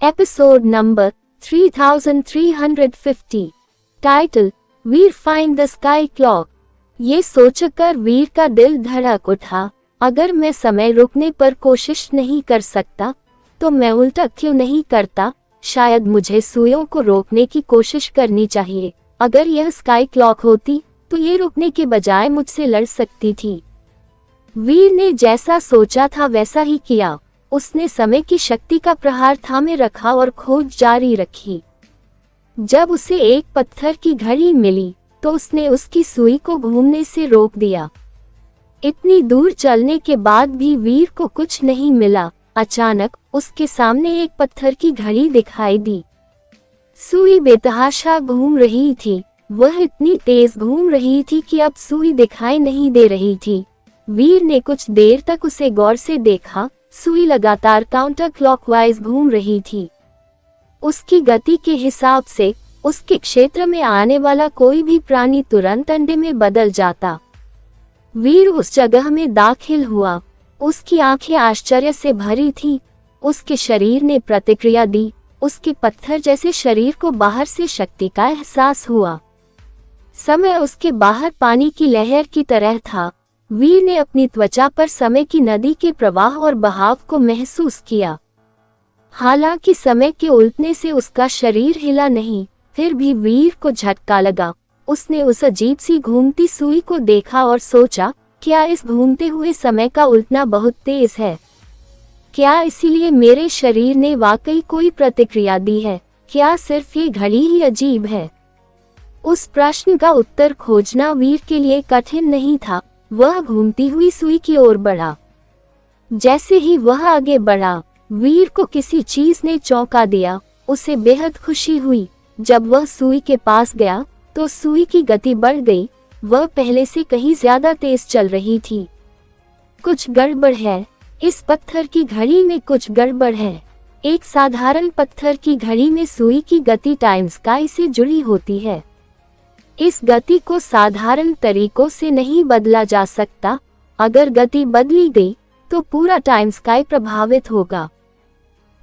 Episode number 3350। Title, Veer find the sky clock. ये सोचकर वीर का दिल धड़क उठा, अगर मैं समय रुकने पर कोशिश नहीं कर सकता तो मैं उल्टा क्यों नहीं करता। शायद मुझे सुइयों को रोकने की कोशिश करनी चाहिए। अगर यह स्काई क्लॉक होती तो ये रुकने के बजाय मुझसे लड़ सकती थी। वीर ने जैसा सोचा था वैसा ही किया। उसने समय की शक्ति का प्रहार थामे रखा और खोज जारी रखी। जब उसे एक पत्थर की घड़ी मिली तो उसने उसकी सुई को घूमने से रोक दिया। इतनी दूर चलने के बाद भी वीर को कुछ नहीं मिला। अचानक उसके सामने एक पत्थर की घड़ी दिखाई दी। सुई बेतहाशा घूम रही थी। वह इतनी तेज घूम रही थी कि अब सुई दिखाई नहीं दे रही थी। वीर ने कुछ देर तक उसे गौर से देखा। सुई लगातार काउंटर क्लॉकवाइज घूम रही थी। उसकी गति के हिसाब से उसके क्षेत्र में आने वाला कोई भी प्राणी तुरंत अंडे में बदल जाता। वीर उस जगह में दाखिल हुआ। उसकी आंखें आश्चर्य से भरी थीं। उसके शरीर ने प्रतिक्रिया दी। उसके पत्थर जैसे शरीर को बाहर से शक्ति का एहसास हुआ। समय उसके बाहर पानी की लहर की तरह था। वीर ने अपनी त्वचा पर समय की नदी के प्रवाह और बहाव को महसूस किया। हालांकि समय के उलटने से उसका शरीर हिला नहीं, फिर भी वीर को झटका लगा। उसने उस अजीब सी घूमती सुई को देखा और सोचा, क्या इस घूमते हुए समय का उलटना बहुत तेज है? क्या इसीलिए मेरे शरीर ने वाकई कोई प्रतिक्रिया दी है? क्या सिर्फ ये घड़ी ही अजीब है? उस प्रश्न का उत्तर खोजना वीर के लिए कठिन नहीं था। वह घूमती हुई सुई की ओर बढ़ा। जैसे ही वह आगे बढ़ा, वीर को किसी चीज ने चौंका दिया। उसे बेहद खुशी हुई। जब वह सुई के पास गया तो सुई की गति बढ़ गई। वह पहले से कहीं ज्यादा तेज चल रही थी। कुछ गड़बड़ है। इस पत्थर की घड़ी में कुछ गड़बड़ है। एक साधारण पत्थर की घड़ी में सुई की गति टाइम स्काई से जुड़ी होती है। इस गति को साधारण तरीकों से नहीं बदला जा सकता। अगर गति बदली गई तो पूरा टाइम स्काई प्रभावित होगा।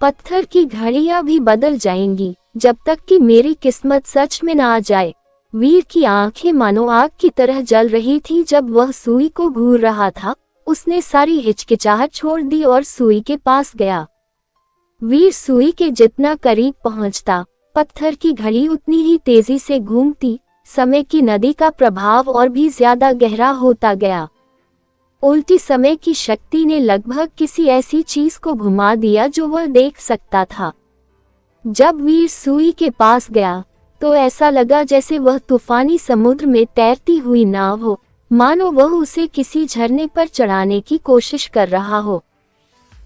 पत्थर की घड़ियां भी बदल जाएंगी जब तक कि मेरी किस्मत सच में ना आ जाए। वीर की आंखें मानो आग की तरह जल रही थी जब वह सुई को घूर रहा था। उसने सारी हिचकिचाहट छोड़ दी और सुई के पास गया। वीर सुई के जितना करीब पहुंचता, पत्थर की घड़ी उतनी ही तेजी से घूमती। समय की नदी का प्रभाव और भी ज्यादा गहरा होता गया। उल्टी समय की शक्ति ने लगभग किसी ऐसी चीज को घुमा दिया जो वह देख सकता था। जब वीर सुई के पास गया तो ऐसा लगा जैसे वह तूफानी समुद्र में तैरती हुई नाव हो, मानो वह उसे किसी झरने पर चढ़ाने की कोशिश कर रहा हो।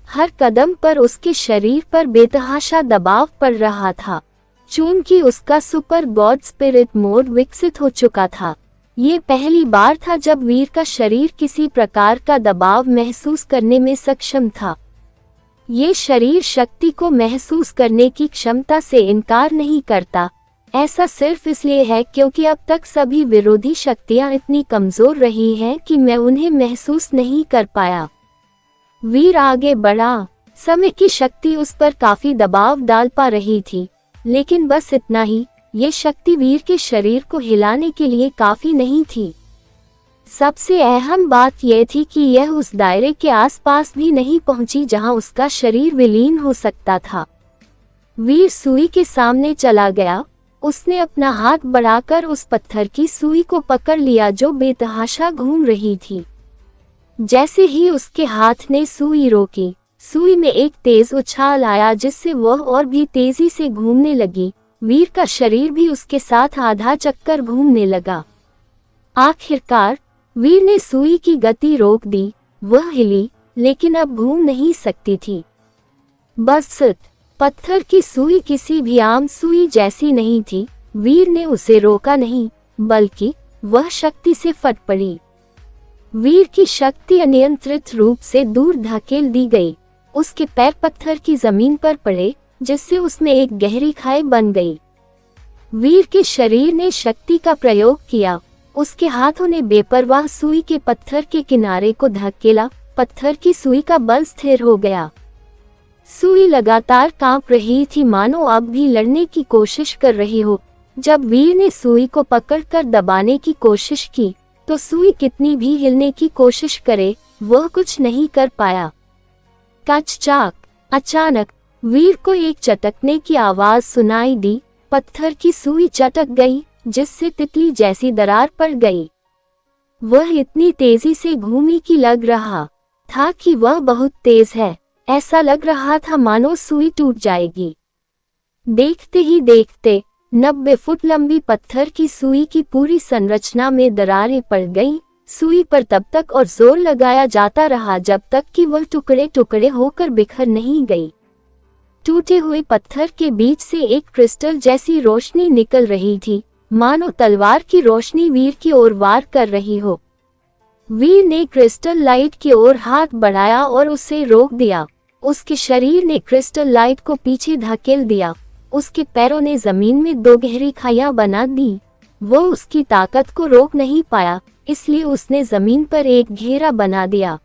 हर कदम पर उसके शरीर पर बेतहाशा दबाव पड़ रहा था। चूंकि उसका सुपर गॉड स्पिरिट मोड विकसित हो चुका था, ये पहली बार था जब वीर का शरीर किसी प्रकार का दबाव महसूस करने में सक्षम था। ये शरीर शक्ति को महसूस करने की क्षमता से इनकार नहीं करता। ऐसा सिर्फ इसलिए है क्योंकि अब तक सभी विरोधी शक्तियां इतनी कमजोर रही हैं कि मैं उन्हें महसूस नहीं कर पाया। वीर आगे बढ़ा। समय की शक्ति उस पर काफी दबाव डाल पा रही थी, लेकिन बस इतना ही। ये शक्ति वीर के शरीर को हिलाने के लिए काफी नहीं थी। सबसे अहम बात यह थी कि यह उस दायरे के आसपास भी नहीं पहुंची जहां उसका शरीर विलीन हो सकता था। वीर सुई के सामने चला गया। उसने अपना हाथ बढ़ाकर उस पत्थर की सुई को पकड़ लिया जो बेतहाशा घूम रही थी। जैसे ही उसके हाथ ने सुई रोकी, सुई में एक तेज उछाल आया जिससे वह और भी तेजी से घूमने लगी। वीर का शरीर भी उसके साथ आधा चक्कर घूमने लगा। आखिरकार वीर ने सुई की गति रोक दी। वह हिली, लेकिन अब घूम नहीं सकती थी। बस पत्थर की सुई किसी भी आम सुई जैसी नहीं थी। वीर ने उसे रोका नहीं, बल्कि वह शक्ति से फट पड़ी। वीर की शक्ति अनियंत्रित रूप से दूर धकेल दी गई। उसके पैर पत्थर की जमीन पर पड़े, जिससे उसमें एक गहरी खाई बन गई। वीर के शरीर ने शक्ति का प्रयोग किया। उसके हाथों ने बेपरवाह सुई के पत्थर के किनारे को धकेला। पत्थर की सुई का बल स्थिर हो गया। सुई लगातार कांप रही थी, मानो अब भी लड़ने की कोशिश कर रही हो। जब वीर ने सुई को पकड़कर दबाने की कोशिश की, तो सुई कितनी भी हिलने की कोशिश करे, वह कुछ नहीं कर पाया। कचचाक! अचानक वीर को एक चटकने की आवाज सुनाई दी। पत्थर की सुई चटक गई, जिससे तितली जैसी दरार पड़ गई। वह इतनी तेजी से घूमी कि लग रहा था कि वह बहुत तेज है। ऐसा लग रहा था मानो सुई टूट जाएगी। देखते ही देखते 90 फुट लंबी पत्थर की सुई की पूरी संरचना में दरारें पड़ गईं। सुई पर तब तक और जोर लगाया जाता रहा जब तक कि वह टुकड़े टुकड़े होकर बिखर नहीं गई। टूटे हुए पत्थर के बीच से एक क्रिस्टल जैसी रोशनी निकल रही थी, मानो तलवार की रोशनी वीर की ओर वार कर रही हो। वीर ने क्रिस्टल लाइट की ओर हाथ बढ़ाया और उसे रोक दिया। उसके शरीर ने क्रिस्टल लाइट को पीछे धकेल दिया। उसके पैरों ने जमीन में 2 गहरी खाइयां बना दी। वो उसकी ताकत को रोक नहीं पाया, इसलिए उसने जमीन पर एक घेरा बना दिया।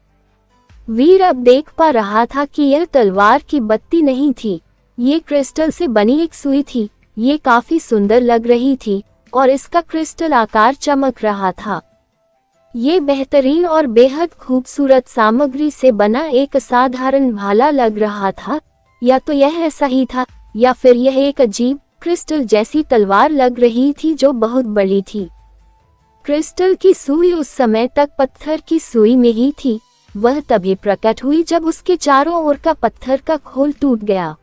वीर अब देख पा रहा था कि यह तलवार की बत्ती नहीं थी, ये क्रिस्टल से बनी एक सुई थी। ये काफी सुंदर लग रही थी और इसका क्रिस्टल आकार चमक रहा था। ये बेहतरीन और बेहद खूबसूरत सामग्री से बना एक असाधारण भाला लग रहा था। या तो यह ऐसा ही था, या फिर यह एक अजीब क्रिस्टल जैसी तलवार लग रही थी जो बहुत बड़ी थी। क्रिस्टल की सुई उस समय तक पत्थर की सुई में ही थी। वह तभी प्रकट हुई जब उसके चारों ओर का पत्थर का खोल टूट गया।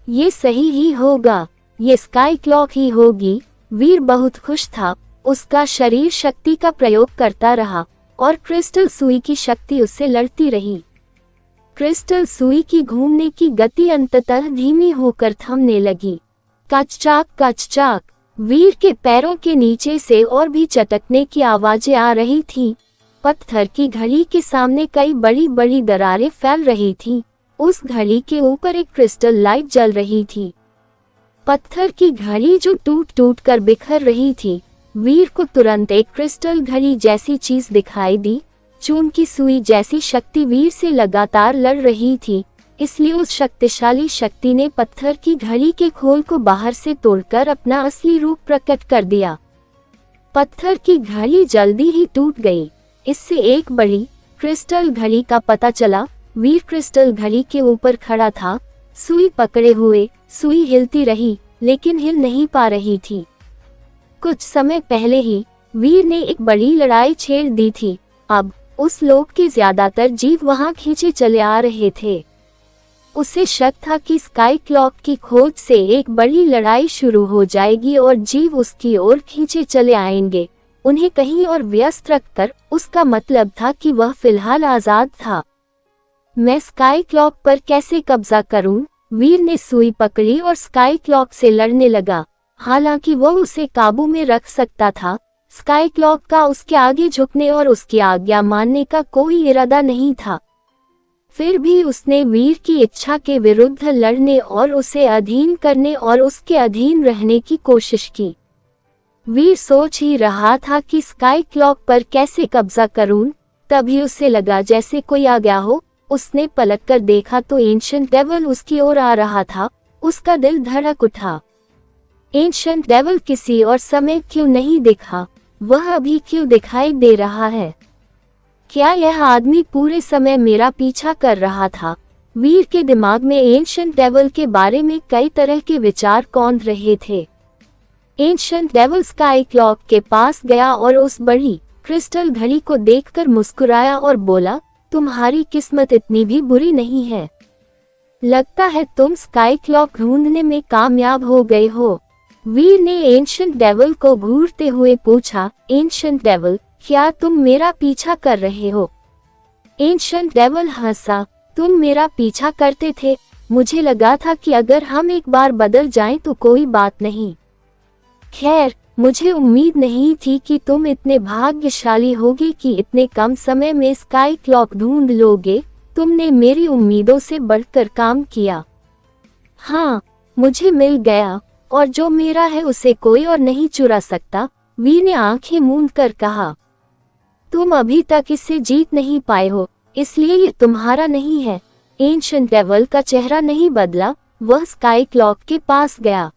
ये सही ही होगा, ये स्काई क्लॉक ही होगी। वीर बहुत खुश था। उसका शरीर शक्ति का प्रयोग करता रहा और क्रिस्टल सुई की शक्ति उससे लड़ती रही। क्रिस्टल सुई की घूमने की गति अंततः धीमी होकर थमने लगी। कचचाक कचचाक! वीर के पैरों के नीचे से और भी चटकने की आवाजें आ रही थीं। पत्थर की घड़ी के सामने कई बड़ी बड़ी दरारें फैल रही थीं। उस घड़ी के ऊपर एक क्रिस्टल लाइट जल रही थी। पत्थर की घड़ी जो टूट टूट कर बिखर रही थी। वीर को तुरंत एक क्रिस्टल घड़ी जैसी चीज दिखाई दी। चून की सुई जैसी शक्ति वीर से लगातार लड़ रही थी, इसलिए उस शक्तिशाली शक्ति ने पत्थर की घड़ी के खोल को बाहर से तोड़कर अपना असली रूप प्रकट कर दिया। पत्थर की घड़ी जल्दी ही टूट गई। इससे एक बड़ी क्रिस्टल घड़ी का पता चला। वीर क्रिस्टल घड़ी के ऊपर खड़ा था, सुई पकड़े हुए। सुई हिलती रही, लेकिन हिल नहीं पा रही थी। कुछ समय पहले ही वीर ने एक बड़ी लड़ाई छेड़ दी थी। अब उस लोक के ज्यादातर जीव वहां खींचे चले आ रहे थे। उसे शक था कि स्काई क्लॉक की खोज से एक बड़ी लड़ाई शुरू हो जाएगी और जीव उसकी ओर खींचे चले आएंगे, उन्हें कहीं और व्यस्त रखकर। उसका मतलब था कि वह फिलहाल आजाद था। मैं स्काई क्लॉक पर कैसे कब्जा करूं? वीर ने सुई पकड़ी और स्काई क्लॉक से लड़ने लगा। हालांकि वह उसे काबू में रख सकता था, स्काई क्लॉक का उसके आगे झुकने और उसकी आज्ञा मानने का कोई इरादा नहीं था। फिर भी उसने वीर की इच्छा के विरुद्ध लड़ने और उसे अधीन करने और उसके अधीन रहने की कोशिश की। वीर सोच ही रहा था कि स्काई क्लॉक पर कैसे कब्जा करूं, तभी उसे लगा जैसे कोई आ गया हो। उसने पलटकर देखा तो एंशिएंट डेविल उसकी ओर आ रहा था। उसका दिल धड़क उठा। एंशिएंट डेविल किसी और समय क्यों नहीं दिखा? वह अभी क्यों दिखाई दे रहा है? क्या यह आदमी पूरे समय मेरा पीछा कर रहा था? वीर के दिमाग में एंशिएंट डेविल के बारे में कई तरह के विचार कौंध रहे थे। एंशिएंट डेविल स्काई क्लॉक के पास गया और उस बड़ी क्रिस्टल घड़ी को देखकर मुस्कुराया और बोला, तुम्हारी किस्मत इतनी भी बुरी नहीं है। लगता है तुम स्काई क्लॉक ढूंढने में कामयाब हो गए हो। वीर ने एंशिएंट डेविल को घूरते हुए पूछा, एंशिएंट डेविल, क्या तुम मेरा पीछा कर रहे हो? एंशिएंट डेविल हंसा, तुम मेरा पीछा करते थे? मुझे लगा था कि अगर हम एक बार बदल जाएं तो कोई बात नहीं। खैर, मुझे उम्मीद नहीं थी कि तुम इतने भाग्यशाली होगे कि इतने कम समय में स्काई क्लॉक ढूंढ लोगे। तुमने मेरी उम्मीदों से बढ़कर काम किया। हाँ, मुझे मिल गया, और जो मेरा है उसे कोई और नहीं चुरा सकता। वीर ने आंखें मूंद कर कहा, तुम अभी तक इसे जीत नहीं पाए हो, इसलिए ये तुम्हारा नहीं है। एंशिएंट डेविल का चेहरा नहीं बदला, वह स्काई क्लॉक के पास गया।